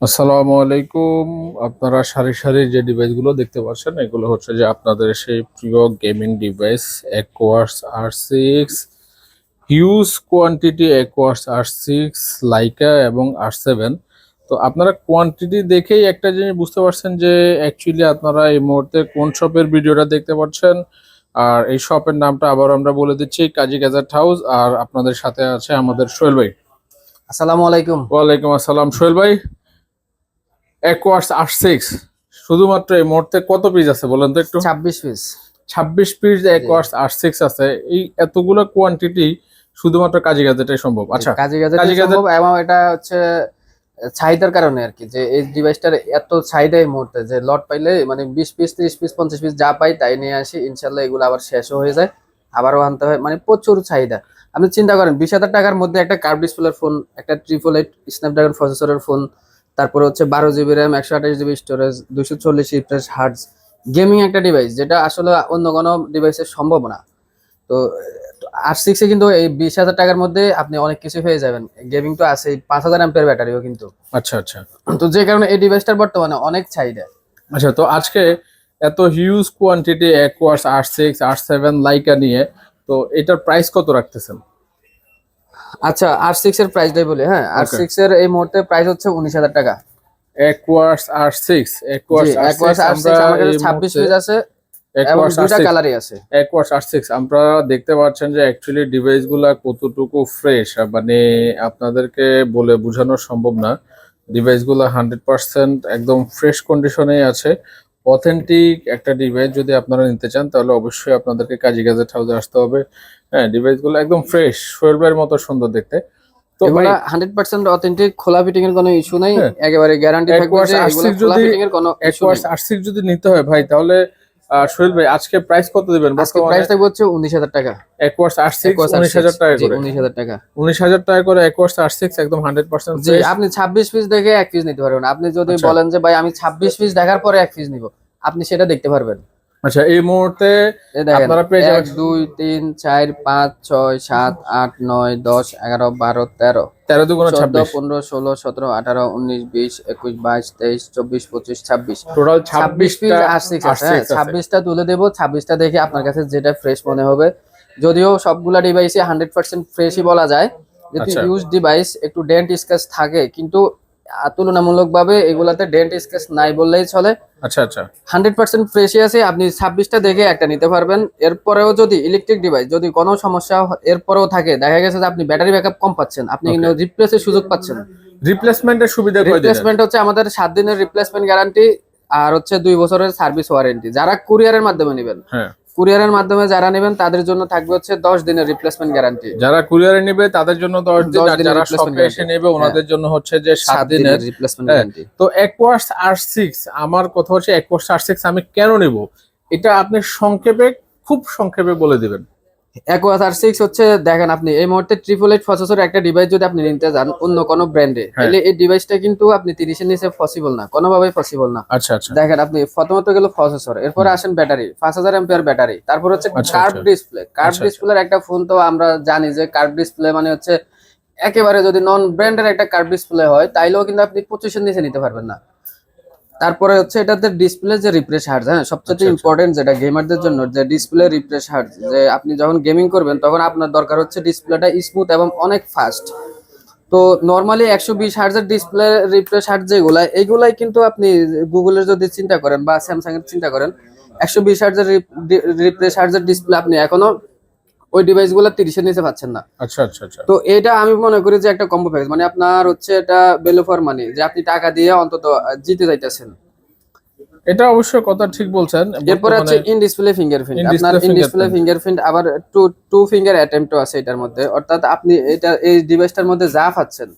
আসসালামু আলাইকুম। আপনারা সারি সারি যে ডিভাইসগুলো দেখতে পাচ্ছেন এগুলো হচ্ছে যে আপনাদের সেই প্রিয় gaming device aqueous R6, huge quantity aqueous R6, Laika এবং R7। তো আপনারা কোয়ান্টিটি দেখেই একটা জিনিস বুঝতে পারছেন যে অ্যাকচুয়ালি আপনারা এই মুহূর্তে কোন শপের ভিডিওটা দেখতে পাচ্ছেন। আর এই শপের নামটা আবার আমরা বলে দিচ্ছি, কাজী গ্যাজেট হাউস। আর আপনাদের সাথে আছে আমাদের সোহেল ভাই। আসসালামু আলাইকুম। ওয়ালাইকুম আসসালাম। সোহেল ভাই, অ্যাকোয়াস R6 শুধুমাত্র এই মুহূর্তে কত পিস আছে বলেন তো একটু? 26 পিস। 26 পিস জি। অ্যাকোয়াস R6 আছে। এই এতগুলো কোয়ান্টিটি শুধুমাত্র কাজী গ্যাজেটে সম্ভব। আচ্ছা, কাজী গ্যাজেটে কাজী গ্যাজেট। সম্ভব এবং এটা হচ্ছে চাহিদার কারণে আর কি, যে এই ডিভাইসটার এত চাহিদা এই মুহূর্তে, যে লট পাইলে মানে 20 পিস 30 পিস 50 পিস যা পাই তাই নিয়ে আসি, ইনশাল্লাহ এগুলো আবার শেষও হয়ে যায়, আবারও আনতে হয়, মানে প্রচুর চাহিদা। আপনি চিন্তা করেন 20,000 টাকার মধ্যে একটা কার্ভ ডিসপ্লের ফোন, একটা 888 স্ন্যাপড্রাগন প্রসেসরের ফোন, তারপরে হচ্ছে 12 GB RAM, 128 GB storage, 240 refresh hertz, gaming একটা ডিভাইস যেটা আসলে অন্য কোনো ডিভাইসে সম্ভব না। তো R6 কিন্তু এই 20,000 টাকার মধ্যে আপনি অনেক কিছু পেয়ে যাবেন। গেমিং তো আছে, 5,000 অ্যাম্পিয়ার ব্যাটারিও কিন্তু। আচ্ছা আচ্ছা তো যে কারণে এই ডিভাইসটার বর্তমানে অনেক চাহিদা। আচ্ছা। তো আজকে এত huge quantity aqueous R6, R7, Laika নিয়ে, তো এটার প্রাইস কত রাখতেছেন? আচ্ছা, R6 এর প্রাইসটাই বলি। হ্যাঁ, ওকে। R6 এর এই মুহূর্তে প্রাইস হচ্ছে 19,000 টাকা। অ্যাকোয়াস R6, জি, অ্যাকোয়াস R6 অ্যাকোয়াস আমরা R6 আমার কাছে এই 26 মুহূর্তে পিস আছে এবং অ্যাকোয়াস দুইটা R6, কালারই আছে। অ্যাকোয়াস R6 আমরা দেখতে পাচ্ছেন যে অ্যাকচুয়ালি ডিভাইস গুলা কতটুকু ফ্রেশ, মানে আপনাদেরকে বলে বোঝানো সম্ভব না। ডিভাইস গুলা 100% একদম ফ্রেশ কন্ডিশনেই আছে। অথেন্টিক একটা ডিভাইস যদি আপনারা নিতে চান তাহলে অবশ্যই আপনাদেরকে কাজী গ্যাজেট হাউসে আসতে হবে। হ্যাঁ, ডিভাইস গুলো একদম ফ্রেশ, শোয়েবের মতো সুন্দর দেখতে। তো ভাই, এগুলা 100% অথেন্টিক, খোলা ফিটিং এর কোনো ইস্যু নাই। হ্যাঁ, একেবারে গ্যারান্টি থাকবে অ্যাকোয়াস যে এগুলা R6 খোলা যদি ফিটিং এর কোনো ইস্যু অ্যাকোয়াস নাই। R6 যদি নিতে হয় ভাই, তাহলে সোহেল ভাই আজকে প্রাইস কত দিবেন আজকে বর্তমানে? প্রাইস থাকবে হচ্ছে 19,000 টাকা। অ্যাকোয়াস R6 অ্যাকোয়াস R6 19,000 টাকা জি, করে। 19,000 টাকা। 19,000 টাকা করে অ্যাকোয়াস R6 একদম 100% জি, ফ্রেশ। আপনি 26 পিস দেখে এক পিস নিতে পারবেন। আপনি যদি আচ্ছা বলেন যে ভাই আমি 26 পিস দেখার পরে এক পিস নিব, আপনি সেটা দেখতে পারবেন। আচ্ছা, এই মুহূর্তে এই দেখেন, আপনারা পেয়ে 1 যাবেন 2 3 4 5 6 7 8 9 10 11 12 13 13 দুগুণে 14 26, 15 16 17 18 19 20 21 22 23 24 25 26। টোটাল 26 পিস 26টা R6 আছে। হ্যাঁ, R6 আছে। 26টা তুলে দেব। 26টা দেখে আপনার কাছে যেটা ফ্রেশ মনে হবে, যদিও সবগুলা ডিভাইসে 100% ফ্রেশই বলা যায়, যেহেতু আচ্ছা ইউজ ডিভাইস একটু ডেন্ট স্ক্র্যাচ থাকে, কিন্তু তুলনামূলকভাবে এগুলাতে ডেন্ট স্ক্র্যাচ নাই বললেই চলে। আচ্ছা আচ্ছা 100% ফ্রেশই আছে। আপনি 26টা দেখে একটা নিতে পারবেন। এরপরেও যদি ইলেকট্রিক ডিভাইস যদি কোনো সমস্যা এরপরেও থাকে, দেখা গেছে যে আপনি ব্যাটারি ব্যাকআপ কম পাচ্ছেন, আপনি ওকে। কিন্তু রিপ্লেসের সুযোগ পাচ্ছেন। রিপ্লেসমেন্টের সুবিধা কয় দিনের? রিপ্লেসমেন্ট হচ্ছে আমাদের 7 দিনের রিপ্লেসমেন্ট গ্যারান্টি, আর হচ্ছে 2 বছরের সার্ভিস ওয়ারেন্টি। যারা কুরিয়ারের মাধ্যমে নেবেন, হ্যাঁ, কুরিয়ারের মাধ্যমে যারা নেবেন তাদের জন্য থাকবে হচ্ছে 10 দিনের রিপ্লেসমেন্ট গ্যারান্টি। যারা কুরিয়ারে নেবে তাদের জন্য 10 দিন, 10 আর দিনের যারা রিপ্লেসমেন্ট শপে এসে গ্যারান্টি। নেবে হ্যাঁ, ওনাদের জন্য হচ্ছে যে 7 7 দিনের। দিনের রিপ্লেসমেন্ট হ্যাঁ। গ্যারান্টি। তো অ্যাকোয়াস R6, আমার কথা হচ্ছে অ্যাকোয়াস R6 আমি কেন নিব, এটা আপনি সংক্ষেপে, খুব সংক্ষেপে বলে দিবেন। অ্যাকোয়াস R6 হচ্ছে, দেখেন আপনি এই মুহূর্তে 888 প্রসেসর একটা ডিভাইস যদি আপনি নিতে যান অন্য কোনো ব্র্যান্ডে, হ্যাঁ। তাহলে এই ডিভাইসটা কিন্তু আপনি 30 এর নিচে পসিবল না, কোনোভাবেই পসিবল না। আচ্ছা আচ্ছা দেখেন, আপনি প্রথমত গেল প্রসেসর, এরপরে আসেন ব্যাটারি, 5,000 এম্পিয়ার ব্যাটারি, তারপর হচ্ছে আচ্ছা কার্ভ আচ্ছা ডিসপ্লে। কার্ভ আচ্ছা আচ্ছা ডিসপ্লের একটা ফোন তো আমরা জানি যে কার্ভ ডিসপ্লে মানে হচ্ছে একেবারে যদি নন ব্র্যান্ডের একটা কার্ভ ডিসপ্লে হয় তাইলেও কিন্তু আপনি 25 এর নিচে নিতে পারবেন না। তারপরে হচ্ছে এটাতে ডিসপ্লে যে রিফ্রেশ হার্টজ, হ্যাঁ আচ্ছা সবচেয়ে আচ্ছা ইম্পর্টেন্ট যেটা গেমারদের জন্য, যে ডিসপ্লে রিফ্রেশ হার্টজ, যে আপনি যখন গেমিং করবেন তখন আপনার দরকার হচ্ছে ডিসপ্লেটা স্মুথ এবং অনেক ফাস্ট। তো নর্মালি 120 হার্জের ডিসপ্লে রিফ্রেশ হার্টজ যেগুলা, এইগুলাই কিন্তু আপনি গুগলের যদি চিন্তা করেন বা স্যামসাং এর চিন্তা করেন, 120 হার্জের রিফ্রেশ হার্টজের ডিসপ্লে আপনি এখনো ওই ডিভাইস গুলো 30 এর নিচে পাচ্ছেন না। আচ্ছা আচ্ছা আচ্ছা। তো এটা আমি মনে করি যে একটা কম্বো প্যাকেজ, মানে আপনার হচ্ছে এটা ভ্যালু ফর মানি, যে আপনি টাকা দিয়ে অন্তত জিতে যাইতেছেন। এটা অবশ্যই কথা ঠিক বলছেন। এরপরে বর্তমানে হচ্ছে ইন ডিসপ্লে ফিঙ্গারপ্রিন্ট। ইন আপনার display in display fingerprint. Fingerprint আবার টু টু ফিঙ্গার অ্যাটেম্পটও আছে এটার মধ্যে, অর্থাৎ আপনি এটা এই ডিভাইসটার মধ্যে যা পাচ্ছেন,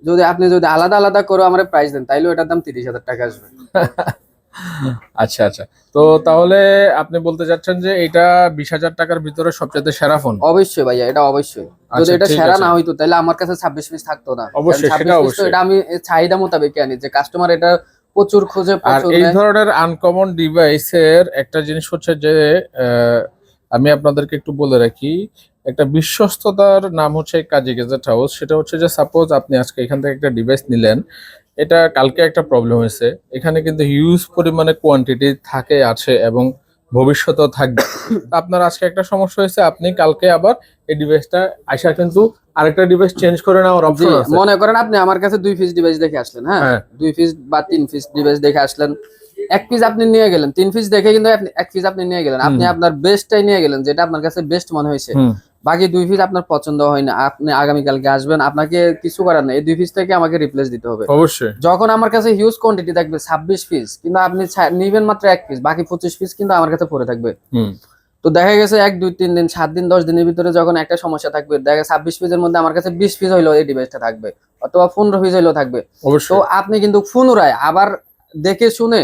যদি আপনি আলাদা আলাদা করে আমার প্রাইস দেন তাইলে এটার দাম 30,000 টাকা আসবে। আচ্ছা আচ্ছা। তো তাহলে আপনি বলতে চাচ্ছেন যে এটা 20,000 টাকার ভিতরে সবচেয়ে সেরা ফোন? অবশ্যই ভাইয়া, এটা অবশ্যই। যদি আচ্ছা এটা ঠিক সেরা আছে। না হইতো তাহলে আমার কাছে 26 পিস থাকতো না, কারণ অবশ্যই, সেটা 26 পিস তো অবশ্যই। এটা আমি চাহিদা মোতাবেক আনি, যে কাস্টমার এটা প্রচুর খোঁজে, আর প্রচুর এই নেয়। ধরনের আনকমন ডিভাইসের একটা জিনিস হচ্ছে যে আহ, আমি আপনাদেরকে একটু বলে রাখি, একটা বিশ্বস্ততার নাম হচ্ছে কাজী গ্যাজেট হাউস। সেটা হচ্ছে যে সাপোজ আপনি আজকে এখান থেকে একটা ডিভাইস নিলেন, এটা কালকে একটা প্রবলেম হয়েছে, এখানে কিন্তু হিউজ পরিমাণে কোয়ান্টিটি থাকে আছে এবং ভবিষ্যতেও থাকবে। তো আপনার আজকে একটা সমস্যা হয়েছে, আপনি কালকে আবার এই ডিভাইসটা আইসা কিন্তু আরেকটা ডিভাইস চেঞ্জ করে নেওয়ার জি, অপশন আছে। মনে করেন আপনি আমার কাছে 2 পিস ডিভাইস দেখে আসলেন, হ্যাঁ হ্যাঁ 2 পিস বা 3 পিস ডিভাইস দেখে আসলেন, 1 পিস আপনি নিয়ে গেলেন, 3 পিস দেখে কিন্তু আপনি 1 পিস আপনি নিয়ে গেলেন, আপনি আপনার বেস্টটাই নিয়ে গেলেন যেটা আপনার কাছে বেস্ট মনে হয়েছে, হুম বাকি 2 পিস আপনার পছন্দ হয় না, আপনি আগামীকালকে আসবেন, আপনাকে কিছু করার নেই, এই 2 পিস থেকে আমাকে রিপ্লেস দিতে হবে। অবশ্যই। যখন আমার কাছে হিউজ কোয়ান্টিটি থাকবে 26 পিস, কিন্তু আপনি নিবেন মাত্র 1 পিস, বাকি 25 পিস কিন্তু আমার কাছে পড়ে থাকবে। হুম তো দেখা গেছে 1 2 3 দিন 7 দিন 10 দিনের ভিতরে যখন একটা সমস্যা থাকবে, দেখা 26 পিসের মধ্যে আমার কাছে 20 পিস হইলো এই ডিভাইসটা থাকবে, অথবা 15 পিস হইলেও থাকবে। তো অবশ্যই আপনি কিন্তু পুনরায় আবার দেখে শুনে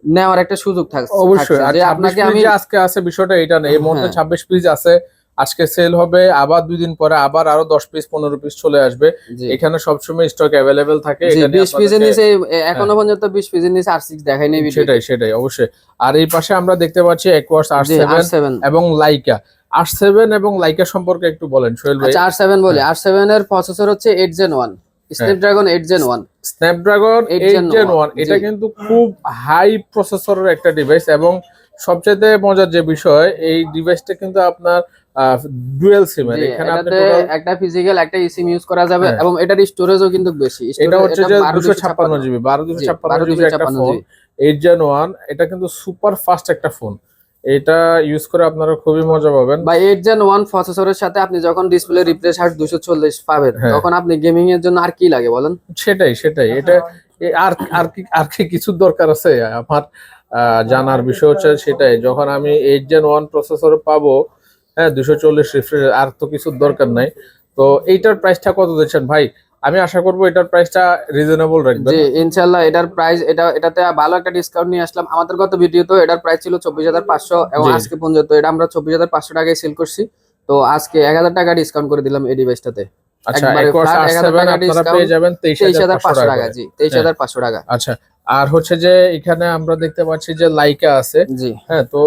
নেওয়ার একটা সুযোগ অবশ্যই। আর যে 26 আপনাকে পিস আমি যে আজকে আছে বিষয়টা এটা না, এই মুহূর্তে হ্যাঁ 26 পিস আছে, আজকে সেল হবে, আবার 2 দিন পরে আবার আরো 10 পিস 15 পিস চলে আসবে। জি এখানে সবসময় স্টক অ্যাভেলেবেল থাকে, জি এটা নিয়ে 20 পিসের আপনাদেরকে নিচে এখনো পর্যন্ত 20 পিসের নিচে R6 দেখাই নেই ভিডিওতে। সেটাই সেটাই অবশ্যই। আর এই পাশে আমরা দেখতে পাচ্ছি Aquos জি R7 R7, এবং লাইকা। R7 এবং লাইকা সম্পর্কে একটু বলেন সোহেল ভাই। আচ্ছা R7 বলি, R7 এর প্রসেসর হচ্ছে 8 Gen 1, Snapdragon 8 Gen 1, Snapdragon 8 8 Gen Gen 1 1 এটা জি কিন্তু খুব হাই প্রসেসরের একটা ডিভাইস, এবং সবচেয়ে মজার যে বিষয়, এই ডিভাইসটা কিন্তু আপনার ডুয়েল সিম এর, জি এখানে আপনি এটাতে টোটাল একটা ফিজিক্যাল একটা ইসিম ইউজ করা যাবে, হ্যাঁ এবং এটার স্টোরেজও কিন্তু বেশি, এটা হচ্ছে যে 256 1256 জিবি জি 12256 জিবি একটা 1256 ফোন। জি 8 Gen 1 এটা কিন্তু সুপার ফাস্ট একটা ফোন, এটা ইউজ করে আপনারা খুবই মজা পাবেন। বা 8 Gen 1 প্রসেসরের সাথে আপনি যখন ডিসপ্লে রিফ্রেশ হার্ট 240 পাবেন, হ্যাঁ তখন আপনি গেমিং এর জন্য আর কি লাগে বলেন? সেটাই সেটাই এটা আর কি কিছু দরকার আছে আমার জানার বিষয় হচ্ছে সেটাই, যখন আমি 8 Gen 1 প্রসেসর পাবো, হ্যাঁ 240 রিফ্রেশ, আর তো কিছু দরকার নাই। তো এইটার প্রাইসটা কত দিচ্ছেন ভাই? আমি আশা করবো এটার প্রাইসটা রিজনেবল রাখবেন। জি ইনশাআল্লাহ এটার প্রাইস এটাতে ভালো একটা ডিসকাউন্ট নিয়ে আসলাম। আমাদের গত ভিডিওতে এটার প্রাইস ছিল 24,500, এবং জি আজকে পর্যন্ত এটা আমরা 24,500 টাকায় সেল করছি। তো আজকে 1000 টাকা ডিসকাউন্ট করে দিলাম এই ডিভাইসটাতে, আচ্ছা একবারে Aquos ফ্ল্যাট 1000 R7 টাকা আপনারা ডিসকাউন্ট, পেয়ে যাবেন 23,500 23,500 টাকা টাকা করে। জি হ্যাঁ 23,500 টাকা আচ্ছা। আর হচ্ছে যে এখানে আমরা দেখতে পাচ্ছি যে লাইকা আছে। জি হ্যাঁ তো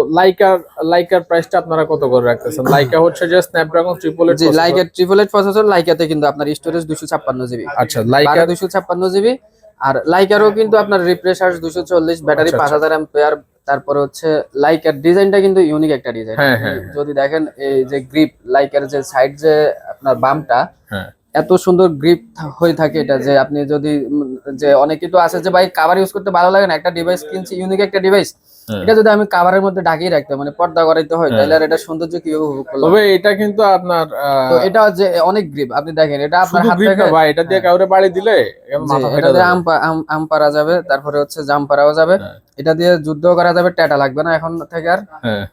লাইকার প্রাইসটা আপনারা কত করে রাখতেছেন? লাইকা হচ্ছে যে স্ন্যাপড্রাগন 888 জি প্রসেসর। লাইকার 888 প্রসেসর, লাইকাতে কিন্তু আপনার স্টোরেজ 256 জিবি, আচ্ছা লাইকার 256 জিবি। আর লাইকারও কিন্তু আপনার রিফ্রেশ হার্স 240, ব্যাটারি আচ্ছা আচ্ছা 5000 অ্যাম্পিয়ার। তারপরে হচ্ছে লাইকার ডিজাইনটা কিন্তু ইউনিক একটা ডিজাইন, হ্যাঁ হ্যাঁ যদি দেখেন এই যে গ্রিপ, লাইকার যে সাইড যে আপনার বামটা হ্যাঁ এত সুন্দর গ্রিপ হয়ে থাকে, এটা যে আপনি যদি যে অনেকে তো আছে যে ভাই কাভার ইউজ করতে ভালো লাগে না, একটা ডিভাইস কিনছি ইউনিক একটা ডিভাইস, হ্যাঁ এটা যদি আমি কাভারের মধ্যে ঢাকিয়ে রাখতে মানে পর্দা করাইতে হয়, হ্যাঁ। তাহলে আর এটা সৌন্দর্য কিভাবে উপভোগ করলাম? তবে এটা কিন্তু আপনার তো এটা যে অনেক গ্রিপ, আপনি দেখেন এটা আপনার শুধু হাত গ্রিপ থেকে না ভাই, এটা দিয়ে হ্যাঁ, কাউরে বাড়ি দিলে জি মাথা এটা ফেটে দিয়ে যাবে। আম পারা যাবে, তারপরে হচ্ছে জাম পারাও যাবে, হ্যাঁ এটা দিয়ে যুদ্ধ করা যাবে, ট্যাটা লাগবে না এখন থেকে আর। হ্যাঁ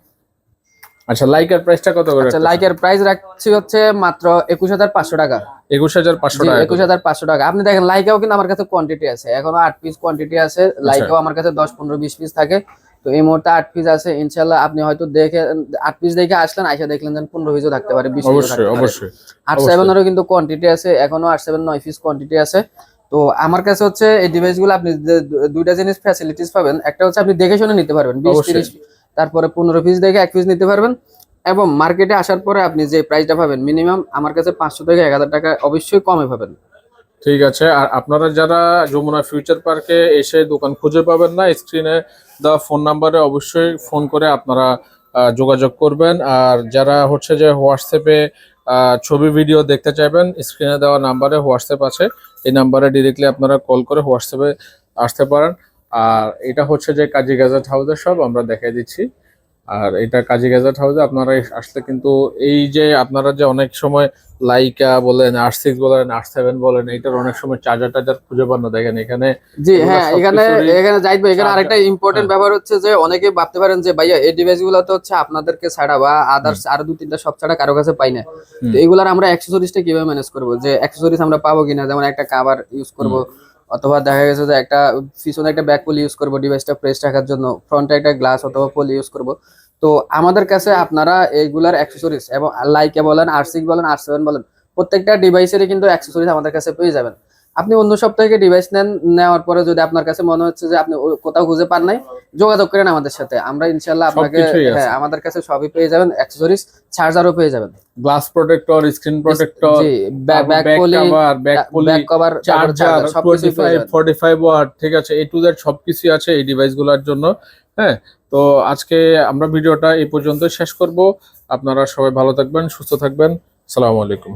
আচ্ছা লাইকার প্রাইসটা কত করে আচ্ছা রাখতেছেন? লাইকের প্রাইস রাখছি হচ্ছে মাত্র 21,500 টাকা 21,500 জি টাকা করে। 21,500 টাকা। আপনি দেখেন লাইকাও কিন্তু আমার কাছে কোয়ান্টিটি আছে, এখনো 8 পিস কোয়ান্টিটি আছে, লাইকাও আমার কাছে 10 15 20 পিস থাকে। তো এই মুহূর্তে 8 পিস আছে, ইনশাআল্লাহ আপনি হয়তো দেখে 8 পিস দেখে আসলেন, আইসা দেখলেন যে 15 পিসও থাকতে পারে, 20 পিসও অবশ্যই থাকতে পারে। অবশ্যই 8/7 এরও কিন্তু কোয়ান্টিটি আছে, এখনো 8/7 9 পিস কোয়ান্টিটি আছে। তো আমার কাছে হচ্ছে এই ডিভাইসগুলো আপনি দুইটা জিনিস ফ্যাসিলিটিস পাবেন, একটা হচ্ছে আপনি দেখে শুনে নিতে পারবেন 20 অবশ্যই 30, তারপরে 15 পিস দেখে 1 পিস নিতে পারবেন, এবং মার্কেটে আসার পরে আপনি যে প্রাইসটা পাবেন মিনিমাম আমার কাছে 500 থেকে 1000 টাকা অবশ্যই কমে পাবেন। ঠিক আছে। আর আপনারা যারা যমুনা ফিউচার পার্কে এসে দোকান খুঁজে পাবেন না, স্ক্রিনে দেওয়া ফোন নাম্বারে অবশ্যই ফোন করে আপনারা যোগাযোগ করবেন। আর যারা হচ্ছে যে হোয়াটসঅ্যাপে ছবি ভিডিও দেখতে চাইবেন, স্ক্রিনে দেওয়া নাম্বারে হোয়াটসঅ্যাপ আছে, এই নাম্বারে ডিরেক্টলি আপনারা কল করে হোয়াটসঅ্যাপে আসতে পারেন। আর এটা হচ্ছে যে কাজী গ্যাজেট হাউসের সব আমরা দেখাই দিচ্ছি। আর এটা কাজী গ্যাজেট হাউসে আপনারা আসলে কিন্তু এই যে আপনারা যে অনেক সময় লাইকা বলেন R6 বলেন R7 বলেন, এটার অনেক সময় চার্জার টার্জার খুঁজে পান না, দেখেন এখানে জি এগুলা হ্যাঁ, এখানে সবকিছুরই এখানে যাইবো, এখানে চার্জার। আরেকটা ইম্পর্টেন্ট হ্যাঁ ব্যাপার হচ্ছে যে অনেকে ভাবতে পারেন যে ভাইয়া এই ডিভাইস গুলো তো হচ্ছে আপনাদেরকে ছাড়া বা আদার্স আরো 2 3টা শপ ছাড়া কারো কাছে পাই না, হুম তো এগুলার আমরা অ্যাক্সেসরিজটা কিভাবে ম্যানেজ করবো, যে অ্যাক্সেসরিজ আমরা পাবো কিনা, যেমন একটা কভার ইউজ করব, অথবা দেখা গেছে যে একটা পিছনে একটা ব্যাক পলি ইউজ করবো ডিভাইসটা প্রেস রাখার জন্য, ফ্রন্টে একটা গ্লাস অথবা পলি ইউজ করব। তো আমাদের কাছে আপনারা এইগুলার অ্যাক্সেসরিজ এবং লাইকে বলেন R6 বলেন R7 বলেন, প্রত্যেকটা ডিভাইসেরই কিন্তু অ্যাক্সেসরিজ আমাদের কাছে পেয়ে যাবেন। আপনি অন্য সব থেকে ডিভাইস নেওয়ার পরে যদি আপনার কাছে মনে হচ্ছে যে আপনি কোথাও খুঁজে পান নাই, যোগাযোগ করেন আমাদের সাথে, আমরা ইনশাল্লাহ আপনাকে, সবকিছুই আছে। হ্যাঁ আমাদের কাছে সবই পেয়ে যাবেন, অ্যাক্সেসরিজ, চার্জারও পেয়ে যাবেন। গ্লাস প্রোটেক্টর, স্ক্রিন প্রোটেক্টর, জি, ব্যাক পুলি, ব্যাক কভার, চার্জার, সবকিছু পেয়ে 25 যাবেন। 45 ওয়াট, ঠিক আছে, A to Z সবকিছু আছে এই ডিভাইসগুলোর জন্য। হ্যাঁ, তো আজকে আমরা ভিডিওটা এই পর্যন্ত শেষ করব। আপনারা সবাই ভালো থাকবেন, সুস্থ থাকবেন। আসসালামু আলাইকুম।